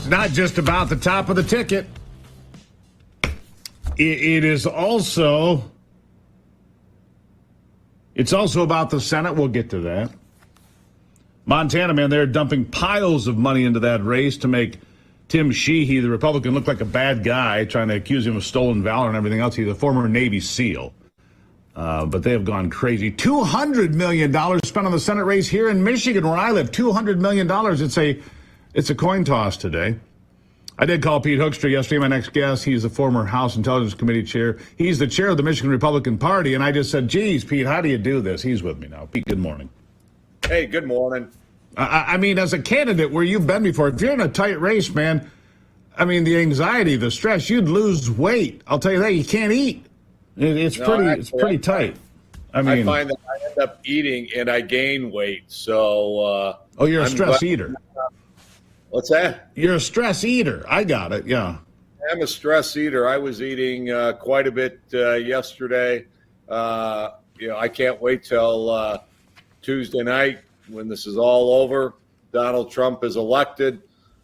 It's not just about the top of the ticket. It's also about the Senate. We'll get to that. Montana, man, they're dumping piles of money into that race to make Tim Sheehy, the Republican, look like a bad guy, trying to accuse him of stolen valor and everything else. He's a former Navy SEAL. But they have gone crazy. $200 million spent on the Senate race here in Michigan, where I live. $200 million. It's a coin toss today. I did call Pete Hoekstra yesterday, my next guest. He's the former House Intelligence Committee chair. He's the chair of the Michigan Republican Party. And I just said, geez, Pete, how do you do this? He's with me now. Pete, good morning. Hey, good morning. I mean, as a candidate where you've been before, if you're in a tight race, man, I mean, the anxiety, the stress, you'd lose weight. I'll tell you that. You can't eat. It's pretty tight. I find that I end up eating and I gain weight. So, you're a stress eater. What's that? You're a stress eater. I got it. Yeah. I'm a stress eater. I was eating quite a bit yesterday. I can't wait till Tuesday night when this is all over. Donald Trump is elected.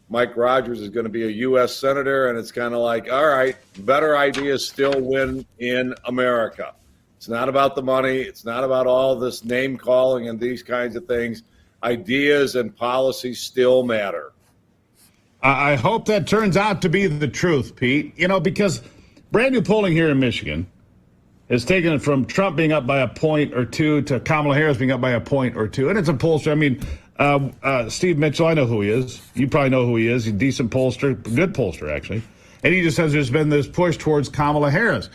Mike Rogers is going to be a U.S. Senator, and it's kind of like, all right, better ideas still win in America. It's not about the money. It's not about all this name calling and these kinds of things. Ideas and policies still matter. I hope that turns out to be the truth, Pete. Because brand new polling here in Michigan has taken it from Trump being up by a point or two to Kamala Harris being up by a point or two. And it's a pollster. I mean, Steve Mitchell, I know who he is. You probably know who he is. He's a decent pollster, good pollster, actually. And he just says there's been this push towards Kamala Harris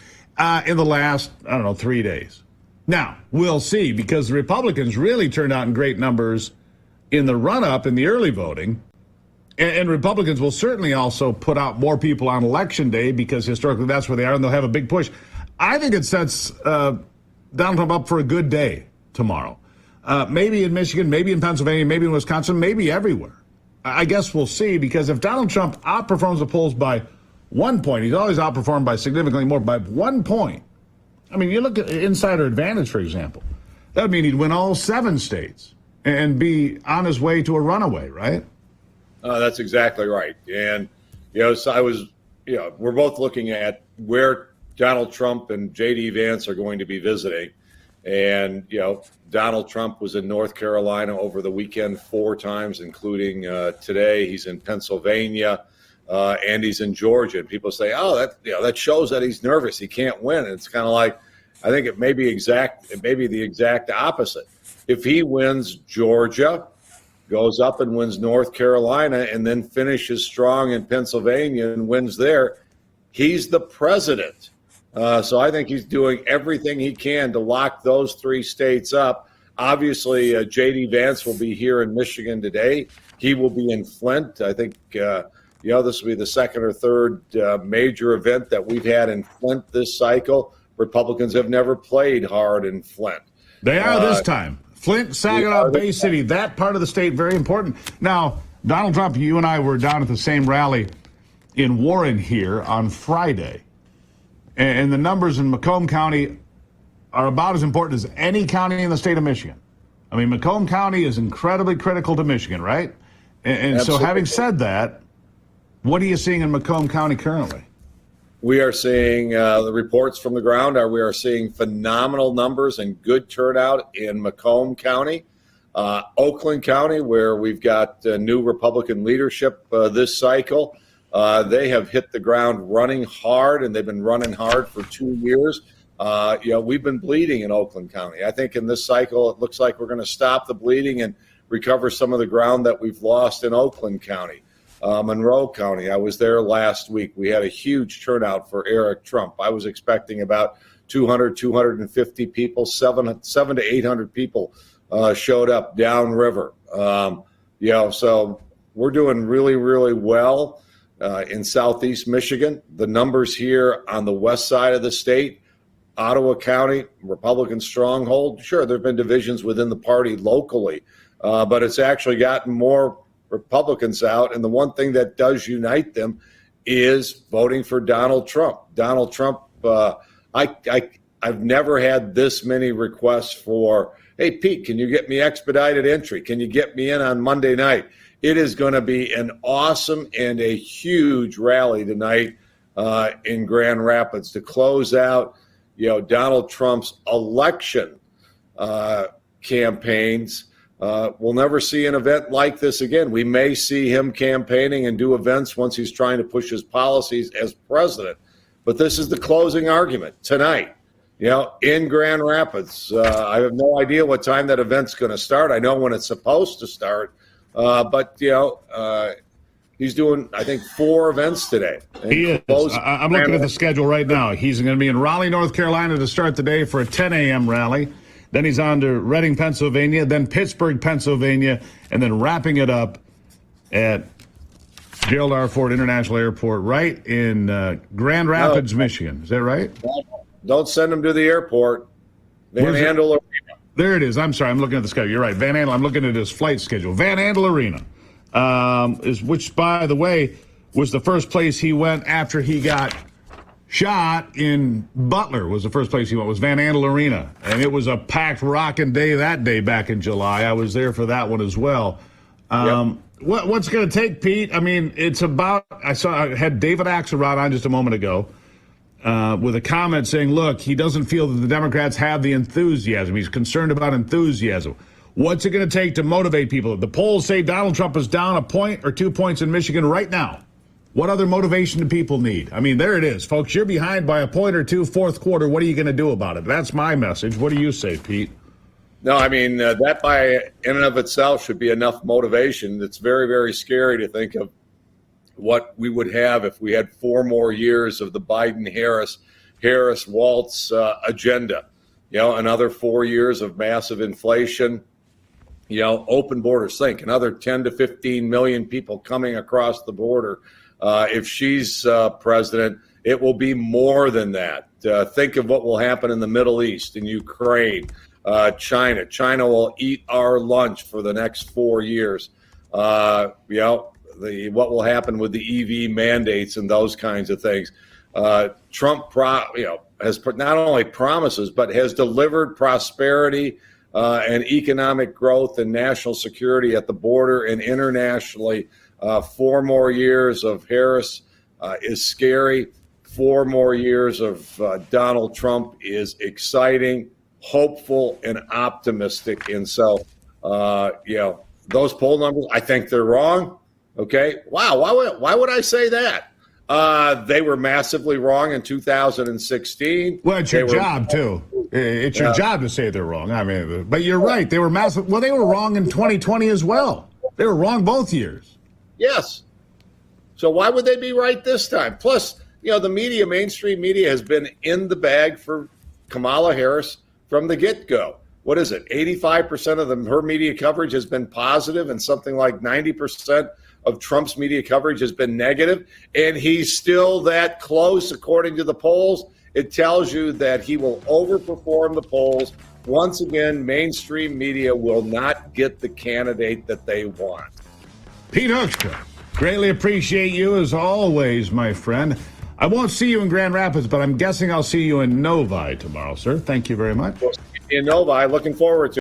in the last, 3 days. Now, we'll see, because the Republicans really turned out in great numbers in the run-up in the early voting. And Republicans will certainly also put out more people on Election Day, because historically that's where they are, and they'll have a big push. I think it sets Donald Trump up for a good day tomorrow. Maybe in Michigan, maybe in Pennsylvania, maybe in Wisconsin, maybe everywhere. I guess we'll see, because if Donald Trump outperforms the polls by 1 point, he's always outperformed by significantly more, by 1 point. I mean, you look at insider advantage, for example. That would mean he'd win all 7 states and be on his way to a runaway, right? That's exactly right. And, so we're both looking at where Donald Trump and J.D. Vance are going to be visiting. And, Donald Trump was in North Carolina over the weekend 4 times, including today. He's in Pennsylvania and he's in Georgia. And people say, that shows that he's nervous. He can't win. And it's kind of like, I think it may be the exact opposite. If he wins Georgia, goes up and wins North Carolina, and then finishes strong in Pennsylvania and wins there, he's the president. So I think he's doing everything he can to lock those 3 states up. Obviously, J.D. Vance will be here in Michigan today. He will be in Flint. I think, this will be the second or third major event that we've had in Flint this cycle. Republicans have never played hard in Flint. They are this time. Flint, Saginaw, Bay City, that part of the state, very important. Now, Donald Trump, you and I were down at the same rally in Warren here on Friday. And the numbers in Macomb County are about as important as any county in the state of Michigan. I mean, Macomb County is incredibly critical to Michigan, right? And so having said that, what are you seeing in Macomb County currently? We are seeing the reports from the ground we are seeing phenomenal numbers and good turnout in Macomb County. Oakland County, where we've got new Republican leadership this cycle, they have hit the ground running hard, and they've been running hard for 2 years. We've been bleeding in Oakland County. I think in this cycle, it looks like we're going to stop the bleeding and recover some of the ground that we've lost in Oakland County. Monroe County, I was there last week. We had a huge turnout for Eric Trump. I was expecting about 250 people, 700 to 800 people showed up downriver. So we're doing really, really well in Southeast Michigan. The numbers here on the west side of the state, Ottawa County, Republican stronghold. Sure, there have been divisions within the party locally, but it's actually gotten more Republicans out, and the one thing that does unite them is voting for Donald Trump. Donald Trump, I've never had this many requests for, hey, Pete, can you get me expedited entry? Can you get me in on Monday night? It is going to be an awesome and a huge rally tonight in Grand Rapids to close out, Donald Trump's election campaigns. We'll never see an event like this again. We may see him campaigning and do events once he's trying to push his policies as president. But this is the closing argument tonight, in Grand Rapids. I have no idea what time that event's going to start. I know when it's supposed to start. But he's doing, I think, 4 events today. He is. I'm looking at the schedule right now. He's going to be in Raleigh, North Carolina to start the day for a 10 a.m. rally. Then he's on to Reading, Pennsylvania, then Pittsburgh, Pennsylvania, and then wrapping it up at Gerald R. Ford International Airport right in Grand Rapids, Michigan. Is that right? Don't send him to the airport. Van Andel Arena. There it is. I'm sorry. I'm looking at the schedule. You're right. Van Andel. I'm looking at his flight schedule. Van Andel Arena, which, by the way, was the first place he went after he got shot in Butler. Was the first place he went, was Van Andel Arena. And it was a packed rocking day that day back in July. I was there for that one as well. What's going to take, Pete? I mean, it's about, I had David Axelrod on just a moment ago with a comment saying, look, he doesn't feel that the Democrats have the enthusiasm. He's concerned about enthusiasm. What's it going to take to motivate people? The polls say Donald Trump is down a point or 2 points in Michigan right now. What other motivation do people need? I mean, there it is, folks. You're behind by a point or two, fourth quarter. What are you going to do about it? That's my message. What do you say, Pete? No, I mean, that by in and of itself should be enough motivation. It's very, very scary to think of what we would have if we had 4 more years of the Biden-Harris-Walz agenda. Another 4 years of massive inflation, open borders. Think another 10 to 15 million people coming across the border. If she's president, it will be more than that. Think of what will happen in the Middle East, in Ukraine, China. China will eat our lunch for the next 4 years. What will happen with the EV mandates and those kinds of things. Trump, has not only promises but has delivered prosperity and economic growth and national security at the border and internationally. 4 more years of Harris is scary. 4 more years of Donald Trump is exciting, hopeful, and optimistic. And so, those poll numbers, I think they're wrong. Okay. Wow. Why would I say that? They were massively wrong in 2016. Well, it's your job, too. It's your job to say they're wrong. I mean, but you're right. They were massive. Well, they were wrong in 2020 as well. They were wrong both years. Yes. So why would they be right this time? Plus, the media, mainstream media, has been in the bag for Kamala Harris from the get-go. What is it? 85% of her media coverage has been positive, and something like 90% of Trump's media coverage has been negative, and he's still that close according to the polls. It tells you that he will overperform the polls. Once again, mainstream media will not get the candidate that they want. Pete Hoekstra, greatly appreciate you as always, my friend. I won't see you in Grand Rapids, but I'm guessing I'll see you in Novi tomorrow, sir. Thank you very much. In Novi, looking forward to it.